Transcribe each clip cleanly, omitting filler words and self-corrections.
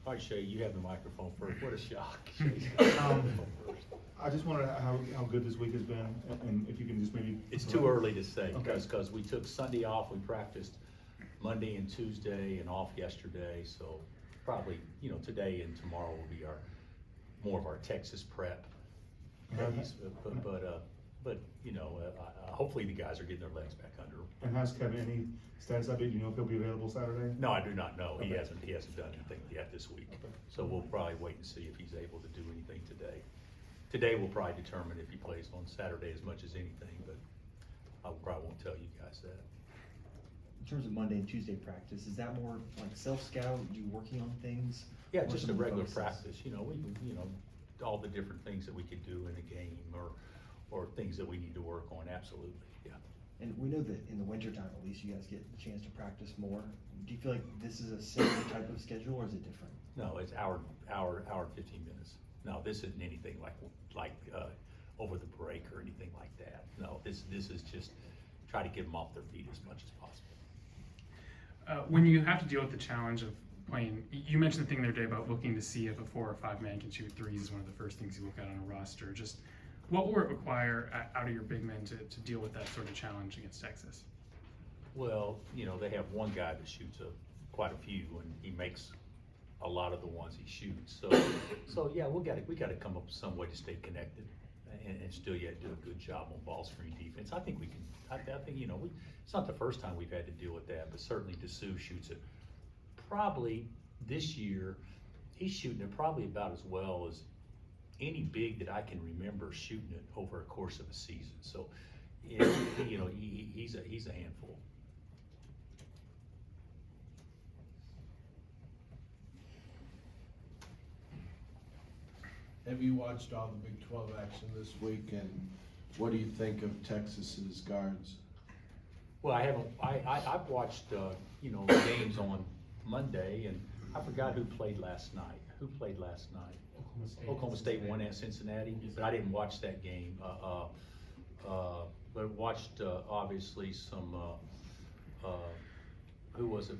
All right, Shay, you have the microphone first. What a shock. Shay's I just wondered how good this week has been, and if you can just maybe. It's too early to say, Okay. because we took Sunday off, we practiced Monday and Tuesday and off yesterday, so probably, today and tomorrow will be more of our Texas prep days, but hopefully the guys are getting their legs back under them. And has Kevin any status update? Do you know if he'll be available Saturday? No, I do not know. He Okay. hasn't done anything yet this week. Okay. So we'll probably wait and see if he's able to do anything today. Today we'll probably determine if he plays on Saturday as much as anything, but I probably won't tell you guys that. In terms of Monday and Tuesday practice, is that more like self-scout, you working on things? Yeah, or just a some regular focuses? practice, all the different things that we could do in a game or things that we need to work on, absolutely, yeah. And we know that in the wintertime, at least, you guys get the chance to practice more. Do you feel like this is a similar type of schedule, or is it different? No, it's hour and 15 minutes. No, this isn't anything like over the break or anything like that. No, this is just try to get them off their feet as much as possible. When you have to deal with the challenge of playing, you mentioned the thing the other day about looking to see if a 4 or 5 man can shoot threes is one of the first things you look at on a roster. Just what will it require out of your big men to deal with that sort of challenge against Texas? Well, they have one guy that shoots quite a few, and he makes a lot of the ones he shoots. So yeah, we got to come up with some way to stay connected and still yet do a good job on ball screen defense. I think we can. I think it's not the first time we've had to deal with that, but certainly Dessou shoots it. Probably this year, he's shooting it probably about as well as any big that I can remember shooting it over a course of a season. So, he's a handful. Have you watched all the Big 12 action this week, and what do you think of Texas's guards? Well, I haven't. I've watched games on Monday, and I forgot who played last night. Who played last night? Oklahoma State won at Cincinnati, but I didn't watch that game. But watched obviously some. Who was it?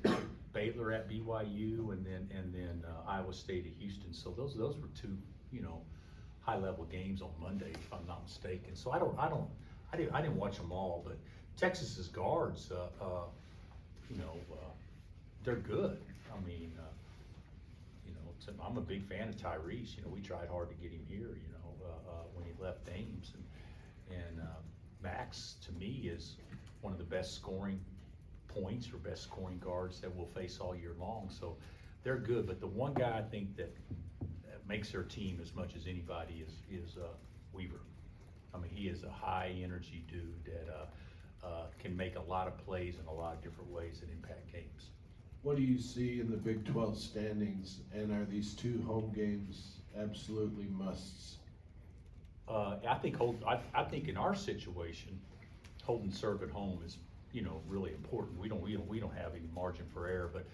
Baylor at BYU, and then Iowa State at Houston. So those were two high level games on Monday, if I'm not mistaken. So I didn't watch them all, but Texas's guards, they're good. I mean, I'm a big fan of Tyrese. We tried hard to get him here. When he left Ames, and Max to me is one of the best scoring points or best scoring guards that we'll face all year long. So they're good. But the one guy I think that makes their team as much as anybody is Weaver. I mean, he is a high energy dude that can make a lot of plays in a lot of different ways that impact games. What do you see in the Big 12 standings, and are these 2 home games absolutely musts? I think in our situation, holding serve at home is really important. We don't have any margin for error, but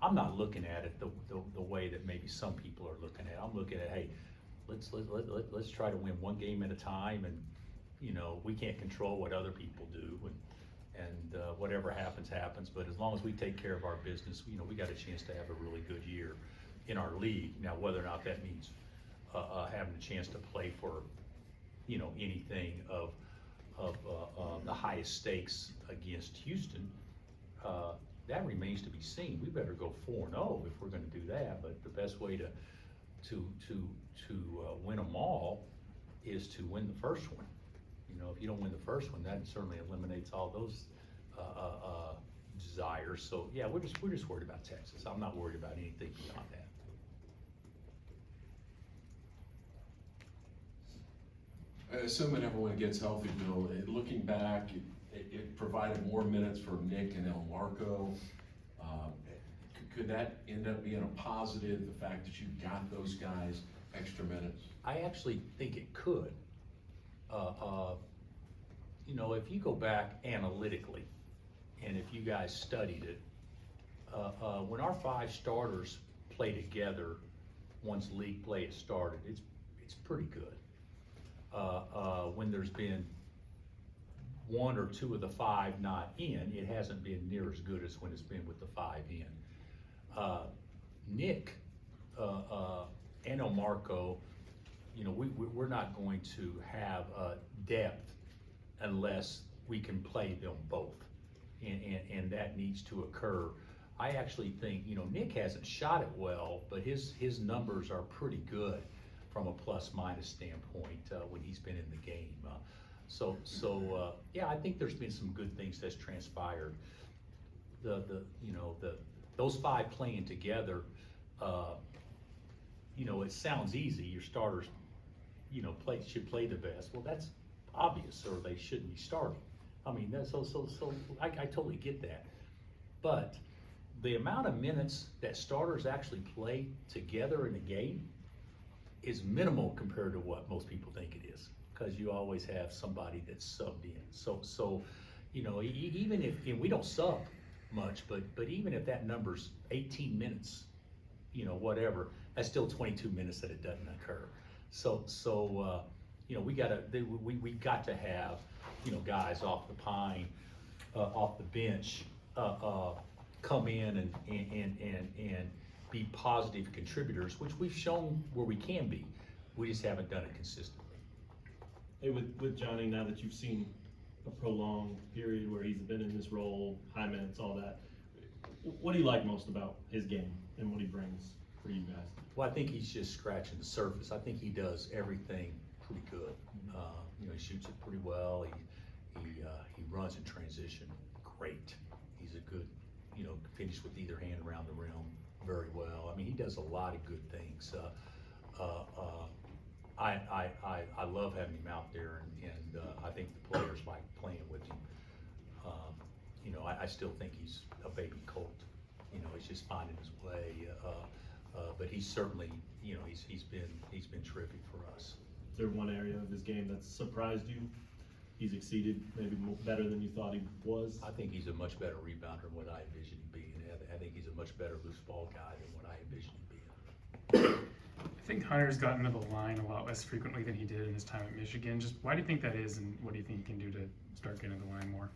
I'm not looking at it the way that maybe some people are looking at it. I'm looking at, hey, let's try to win one game at a time, and we can't control what other people do, and whatever happens. But as long as we take care of our business, we got a chance to have a really good year in our league. Now, whether or not that means having a chance to play for anything of the highest stakes against Houston, that remains to be seen. We better go 4-0 if we're going to do that. But the best way to win them all is to win the first one. If you don't win the first one, that certainly eliminates all those desires. So yeah, we're just worried about Texas. I'm not worried about anything beyond that. Assuming everyone gets healthy, Bill, looking back, it provided more minutes for Nick and El Marco. Could that end up being a positive, the fact that you got those guys extra minutes? I actually think it could. If you go back analytically, and if you guys studied it, when our 5 starters play together, once league play has started, it's pretty good. When there's been 1 or 2 of the 5 not in, it hasn't been near as good as when it's been with the 5 in. Nick and Marco, you know, we're not going to have, depth unless we can play them both. And that needs to occur. I actually think, you know, Nick hasn't shot it well, but his numbers are pretty good from a plus minus standpoint, when he's been in the game. Yeah, I think there's been some good things that's transpired. Those five playing together, you know, it sounds easy, your starters, you know, should play the best. Well, that's obvious, or they shouldn't be starting. I mean, I totally get that. But the amount of minutes that starters actually play together in a game is minimal compared to what most people think it is, because you always have somebody that's subbed in. So, you know, even if, and we don't sub much, but even if that number's 18 minutes, you know, whatever, that's still 22 minutes that it doesn't occur. You know, we got to have, you know, guys off the pine, off the bench, come in and be positive contributors, which we've shown where we can be. We just haven't done it consistently. Hey, with Johnny, now that you've seen a prolonged period where he's been in this role, high minutes, all that, what do you like most about his game and what he brings for you guys? Well, I think he's just scratching the surface. I think he does everything pretty good. You know, he shoots it pretty well. He runs in transition great. He's a good, you know, finish with either hand around the rim very well. I mean, he does a lot of good things. I love having him out there, and I think the players like playing with him. You know, I still think he's a baby colt. You know, he's just finding his way. But he's certainly, you know, he's been terrific for us. Is there one area of his game that's surprised you? He's exceeded maybe better than you thought he was? I think he's a much better rebounder than what I envisioned him being. I think he's a much better loose ball guy than what I envisioned him being. I think Hunter's gotten to the line a lot less frequently than he did in his time at Michigan. Just why do you think that is, and what do you think he can do to start getting to the line more?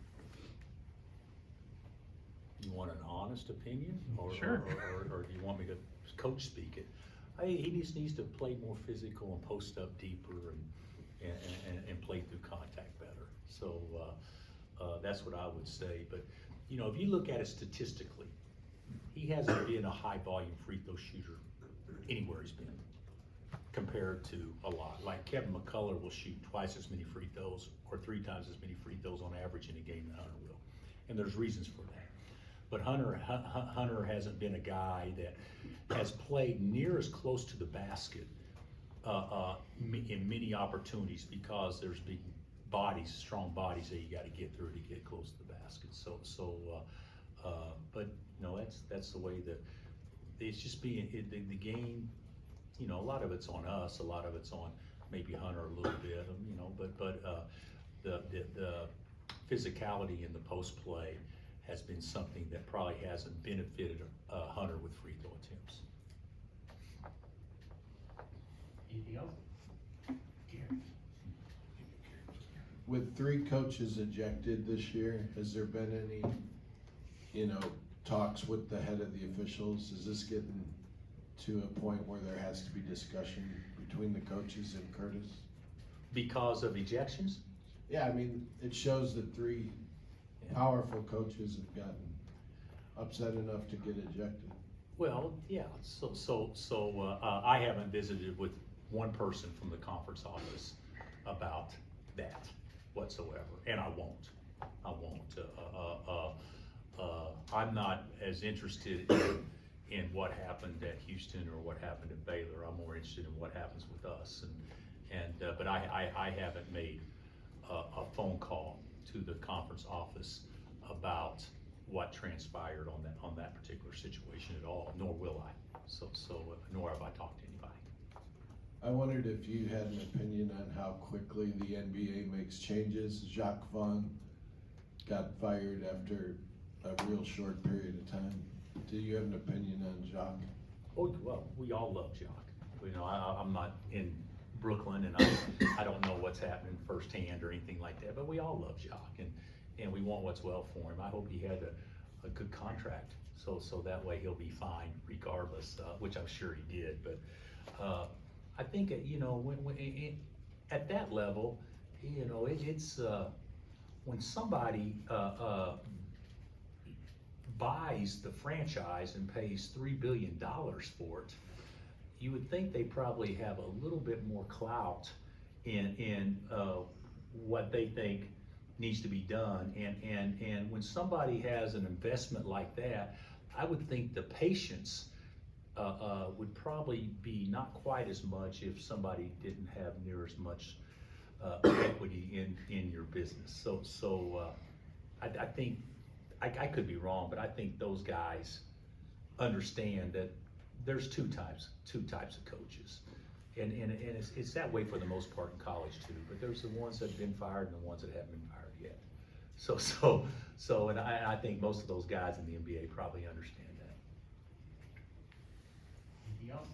You want an honest opinion, or Sure. or do you want me to coach speak it? He just needs to play more physical and post up deeper and play through contact better. So that's what I would say. But you know, if you look at it statistically, he hasn't been a high volume free throw shooter anywhere he's been, compared to a lot. Like Kevin McCullough will shoot twice as many free throws or 3 times as many free throws on average in a game than Hunter will, and there's reasons for that. But Hunter hasn't been a guy that has played near as close to the basket in many opportunities, because there's big bodies, strong bodies that you got to get through to get close to the basket. But you know, that's the way that it's just being the game. You know, a lot of it's on us, a lot of it's on maybe Hunter a little bit. You know, but the physicality in the post play has been something that probably hasn't benefited Hunter with free throw attempts. Anything else? With 3 coaches ejected this year, has there been any, you know, talks with the head of the officials? Is this getting to a point where there has to be discussion between the coaches and Curtis? Because of ejections? Yeah, I mean, it shows that 3 powerful coaches have gotten upset enough to get ejected. Well, yeah, I haven't visited with one person from the conference office about that whatsoever, and I won't. I'm not as interested in what happened at Houston or what happened at Baylor. I'm more interested in what happens with us, but I haven't made a phone call to the conference office about what transpired on that particular situation at all, nor will I. Nor have I talked to anybody. I wondered if you had an opinion on how quickly the NBA makes changes. Jacques Vaughn got fired after a real short period of time. Do you have an opinion on Jacques? Oh, well, we all love Jacques. You know, I'm not in Brooklyn, and I don't know what's happening firsthand or anything like that, but we all love Jacques, and we want what's well for him. I hope he had a good contract. So that way he'll be fine regardless, which I'm sure he did, but, I think, you know, at that level, you know, it's, when somebody, buys the franchise and pays $3 billion for it, you would think they probably have a little bit more clout in what they think needs to be done. And when somebody has an investment like that, I would think the patience would probably be not quite as much if somebody didn't have near as much equity in your business. So I think, I could be wrong, but I think those guys understand that there's two types of coaches. And it's that way for the most part in college too, but there's the ones that have been fired and the ones that haven't been fired yet. And I think most of those guys in the NBA probably understand that. Anything else?